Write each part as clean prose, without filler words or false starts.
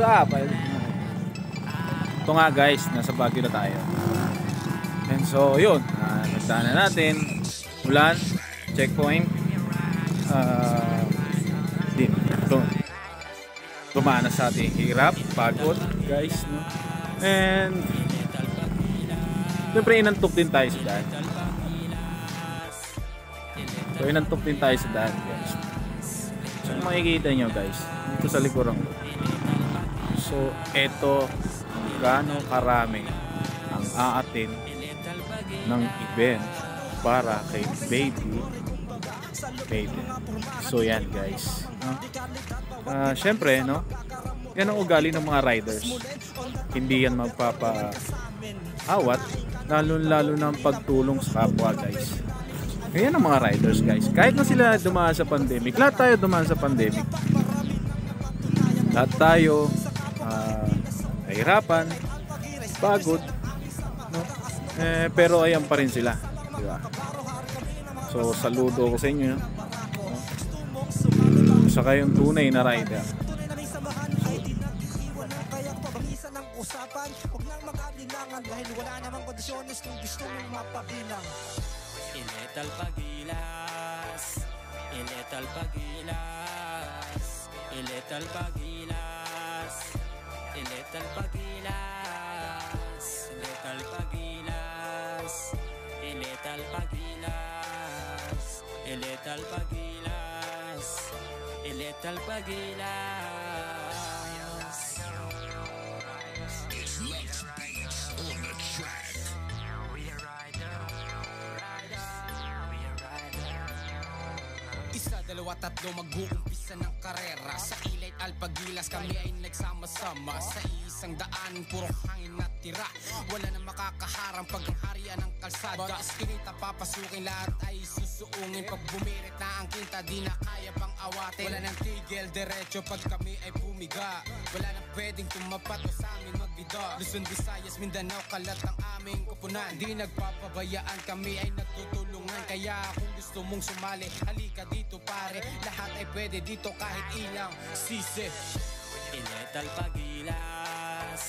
up? Ito nga guys, nasa Baguio na tayo. And so yun, nagdaanan natin ulan, checkpoint, dumaan sa ating hirap, pagod guys, no? And siyempre inantok din tayo sa daan. So inantok din tayo sa daan guys. So makikita nyo guys, dito sa likuran ko. So eto gaano karami ang aatin ng event para kay baby. So yan guys, syempre no, yan ang ugali ng mga riders. Hindi yan magpapaawat, lalo ng pagtulong sa kapwa guys. Yan ang mga riders guys. Kahit na sila dumaan sa pandemic, lahat tayo dumaan sa pandemic, lahat tayo nahirapan, pagod, no? Pero ayan pa rin sila, di ba? So saludo ko sa inyo, sa kayong tunay na rider. Iletal Pagilas, Iletal Pagilas, Iletal Pagilas, Iletal Pagilas, Iletal Pagilas, Iletal Pagilas, Iletal Pagilas, Iletal Pagilas. Dalawa tatlo mag-uumpisa ng karera. Sa Ilit Alpagilas kami ay nagsama-sama. Sa isang daan puro hangin na tira. Wala na makakaharang pag ang harian ng kalsada. Bawat iskinita papasukin, lahat ay susuungin. Pag bumirit na ang kinta di na kaya pang awatin. Wala nang tigil, diretso pag kami ay bumiga. Wala nang pwedeng tumapat o sa amin magbida. Luzon, Visayas, Mindanao, kalat ang aming kupunan. Di nagpapabayaan, kami ay nagtutulungan. Kaya kung gusto mong sumali, halika dito pare. Lahat ay pwede dito kahit ilang sisi. Iletal Pagilas,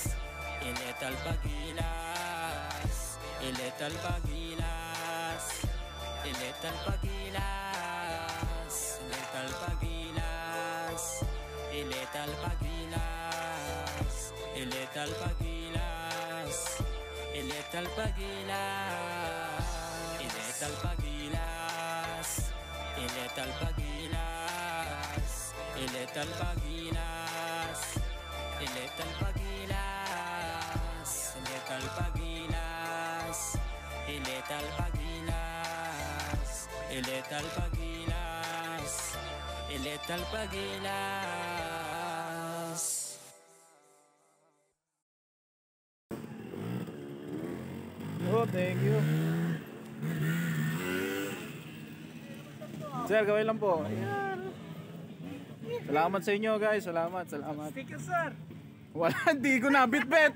Iletal Pagilas, Iletal Pagilas, Iletal Pagilas, Iletal Pagilas, Iletal Pagilas, Iletal Pagilas, Iletal Pagilas, Iletal Pagilas, Iletal Pagilas, Iletal Pagilas, Iletal Pagilas, Iletal Pagilas, Iletal Pagilas, Iletal Pagilas, Iletal Pagilas. Oh, thank you. Sir, gawin lang po. Ayan. Salamat sa inyo guys. Salamat. Sticker sir. Wala, hindi ko nabitbit.